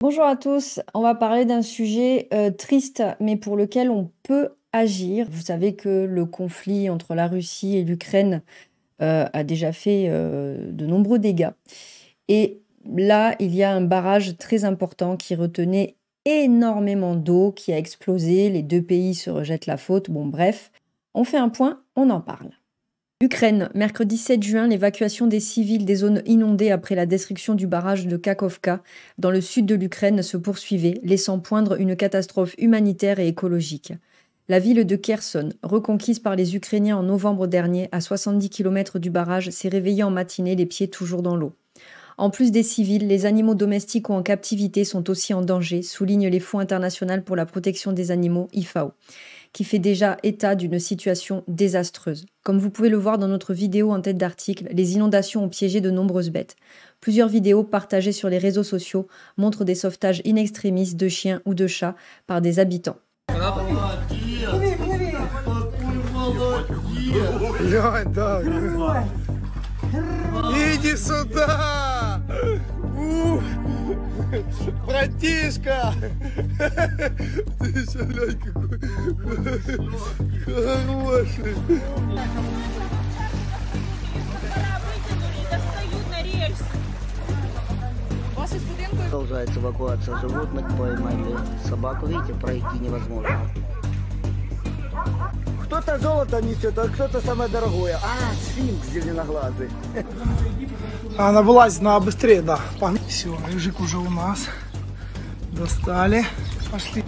Bonjour à tous, on va parler d'un sujet triste mais pour lequel on peut agir. Vous savez que le conflit entre la Russie et l'Ukraine a déjà fait de nombreux dégâts. Et là, il y a un barrage très important qui retenait énormément d'eau, qui a explosé, les deux pays se rejettent la faute. Bon bref, on fait un point, on en parle. Ukraine, mercredi 7 juin, l'évacuation des civils des zones inondées après la destruction du barrage de Kakhovka dans le sud de l'Ukraine se poursuivait, laissant poindre une catastrophe humanitaire et écologique. La ville de Kherson, reconquise par les Ukrainiens en novembre dernier, à 70 km du barrage, s'est réveillée en matinée, les pieds toujours dans l'eau. En plus des civils, les animaux domestiques ou en captivité sont aussi en danger, souligne les Fonds international pour la protection des animaux, IFAO, qui fait déjà état d'une situation désastreuse. Comme vous pouvez le voir dans notre vidéo en tête d'article, les inondations ont piégé de nombreuses bêtes. Plusieurs vidéos partagées sur les réseaux sociaux montrent des sauvetages in extremis de chiens ou de chats par des habitants. Иди сюда! Братишка! Ты глянь какой хороший! Продолжается эвакуация животных, поймали собаку, видите, пройти невозможно. Кто-то золото несет, а кто-то самое дорогое. Сфинкс зеленоглазый. Она вылазит, надо быстрее, да. Все, рыжик уже у нас. Достали. Пошли.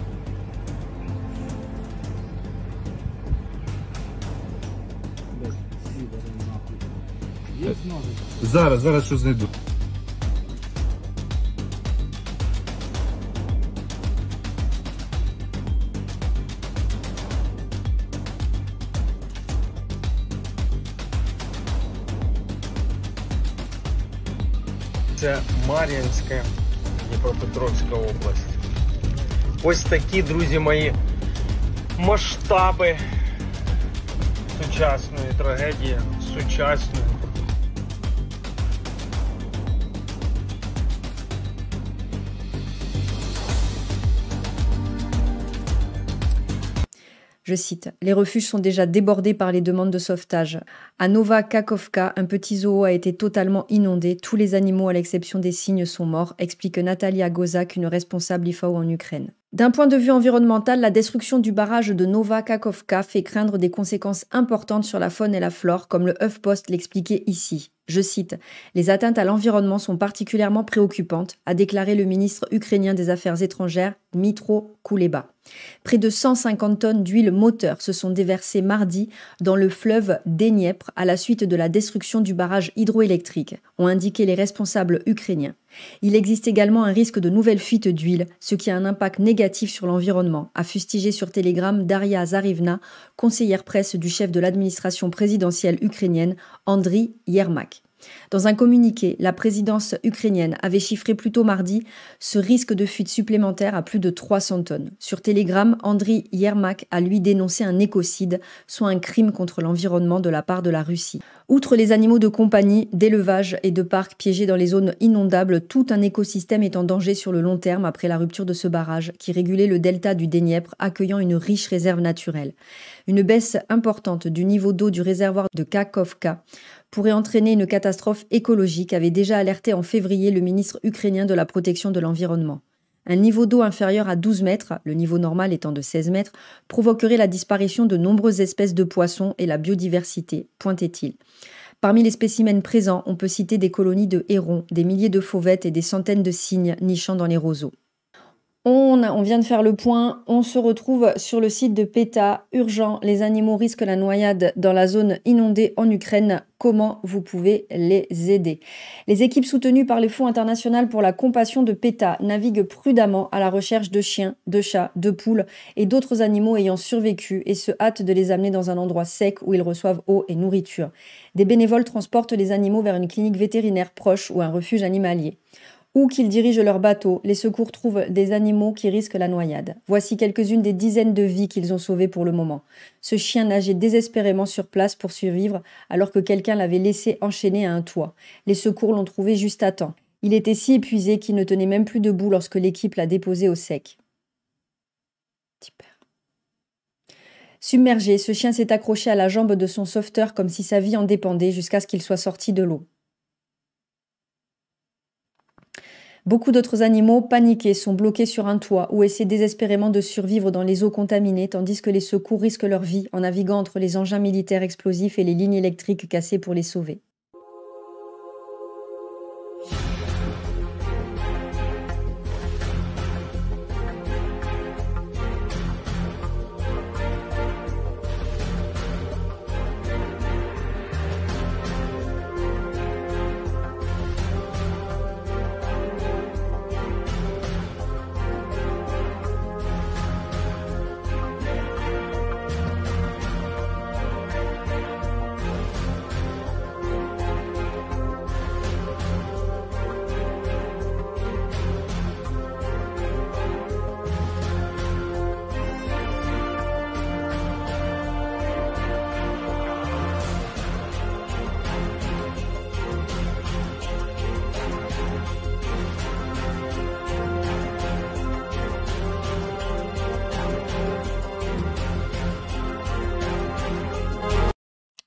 Зараз що знайду. Це Мар'їнська, Дніпропетровська область. Ось такі, друзі мої, масштаби сучасної трагедії, сучасної. Je cite, « Les refuges sont déjà débordés par les demandes de sauvetage. À Nova Kakhovka, un petit zoo a été totalement inondé. Tous les animaux, à l'exception des cygnes, sont morts », explique Natalia Gozak, une responsable IFAO en Ukraine. D'un point de vue environnemental, la destruction du barrage de Nova Kakhovka fait craindre des conséquences importantes sur la faune et la flore, comme le HuffPost l'expliquait ici. Je cite, « Les atteintes à l'environnement sont particulièrement préoccupantes », a déclaré le ministre ukrainien des Affaires étrangères, Dmytro Kuleba. Près de 150 tonnes d'huile moteur se sont déversées mardi dans le fleuve Dniepr à la suite de la destruction du barrage hydroélectrique, ont indiqué les responsables ukrainiens. Il existe également un risque de nouvelles fuites d'huile, ce qui a un impact négatif sur l'environnement, a fustigé sur Telegram Daria Zarivna, conseillère presse du chef de l'administration présidentielle ukrainienne, Andriy Yermak. Dans un communiqué, la présidence ukrainienne avait chiffré plus tôt mardi ce risque de fuite supplémentaire à plus de 300 tonnes. Sur Telegram, Andriy Yermak a lui dénoncé un écocide, soit un crime contre l'environnement de la part de la Russie. Outre les animaux de compagnie, d'élevage et de parcs piégés dans les zones inondables, tout un écosystème est en danger sur le long terme après la rupture de ce barrage qui régulait le delta du Dniepr, accueillant une riche réserve naturelle. Une baisse importante du niveau d'eau du réservoir de Kakhovka pourrait entraîner une catastrophe écologique, avait déjà alerté en février le ministre ukrainien de la protection de l'environnement. Un niveau d'eau inférieur à 12 mètres, le niveau normal étant de 16 mètres, provoquerait la disparition de nombreuses espèces de poissons et la biodiversité, pointait-il. Parmi les spécimens présents, on peut citer des colonies de hérons, des milliers de fauvettes et des centaines de cygnes nichant dans les roseaux. On vient de faire le point, on se retrouve sur le site de PETA. Urgent, les animaux risquent la noyade dans la zone inondée en Ukraine. Comment vous pouvez les aider? Les équipes soutenues par les Fonds international pour la compassion de PETA naviguent prudemment à la recherche de chiens, de chats, de poules et d'autres animaux ayant survécu et se hâtent de les amener dans un endroit sec où ils reçoivent eau et nourriture. Des bénévoles transportent les animaux vers une clinique vétérinaire proche ou un refuge animalier. Où qu'ils dirigent leur bateau, les secours trouvent des animaux qui risquent la noyade. Voici quelques-unes des dizaines de vies qu'ils ont sauvées pour le moment. Ce chien nageait désespérément sur place pour survivre alors que quelqu'un l'avait laissé enchaîné à un toit. Les secours l'ont trouvé juste à temps. Il était si épuisé qu'il ne tenait même plus debout lorsque l'équipe l'a déposé au sec. Petit père. Submergé, ce chien s'est accroché à la jambe de son sauveteur comme si sa vie en dépendait jusqu'à ce qu'il soit sorti de l'eau. Beaucoup d'autres animaux, paniqués, sont bloqués sur un toit ou essaient désespérément de survivre dans les eaux contaminées, tandis que les secours risquent leur vie en naviguant entre les engins militaires explosifs et les lignes électriques cassées pour les sauver.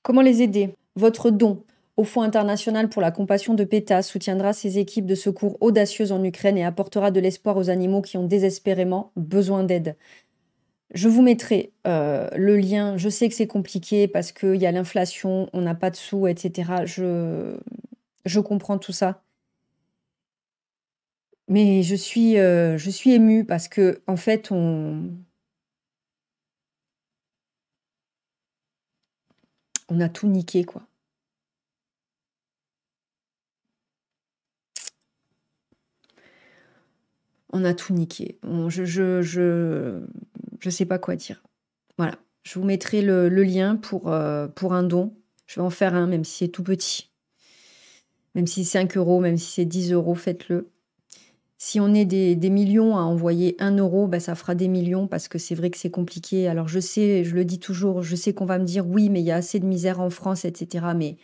Comment les aider? Votre don au Fonds international pour la compassion de PETA soutiendra ces équipes de secours audacieuses en Ukraine et apportera de l'espoir aux animaux qui ont désespérément besoin d'aide. Je vous mettrai le lien. Je sais que c'est compliqué parce qu'il y a l'inflation, on n'a pas de sous, etc. Je comprends tout ça. Mais je suis émue parce que, en fait, on a tout niqué, quoi. On a tout niqué. Je sais pas quoi dire. Voilà. Je vous mettrai le lien pour un don. Je vais en faire un, même si c'est tout petit. Même si c'est 5 €, même si c'est 10 €, faites-le. Si on est des millions à envoyer 1 €, bah, ça fera des millions parce que c'est vrai que c'est compliqué. Alors je sais, je le dis toujours, je sais qu'on va me dire oui, mais il y a assez de misère en France, etc. Mais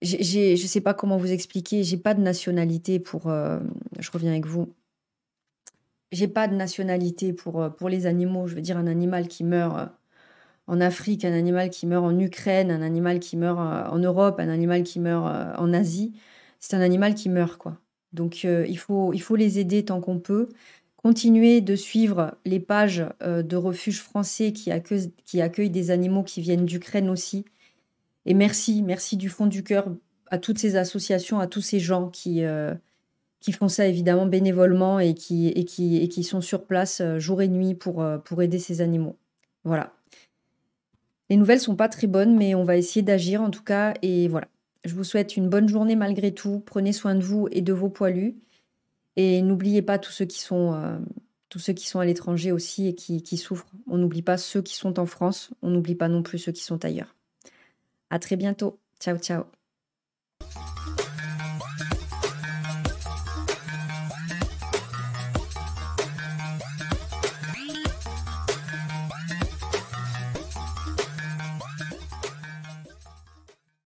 je sais pas comment vous expliquer. J'ai pas de nationalité pour. Je reviens avec vous. J'ai pas de nationalité pour les animaux. Je veux dire, un animal qui meurt en Afrique, un animal qui meurt en Ukraine, un animal qui meurt en Europe, un animal qui meurt en Asie. C'est un animal qui meurt, quoi. Donc, il faut les aider tant qu'on peut. Continuer de suivre les pages de refuges français qui accueillent des animaux qui viennent d'Ukraine aussi. Et merci du fond du cœur à toutes ces associations, à tous ces gens qui font ça évidemment bénévolement et qui sont sur place jour et nuit pour aider ces animaux. Voilà. Les nouvelles sont pas très bonnes, mais on va essayer d'agir en tout cas. Et voilà. Je vous souhaite une bonne journée malgré tout. Prenez soin de vous et de vos poilus. Et n'oubliez pas tous ceux qui sont à l'étranger aussi et qui souffrent. On n'oublie pas ceux qui sont en France. On n'oublie pas non plus ceux qui sont ailleurs. À très bientôt. Ciao, ciao.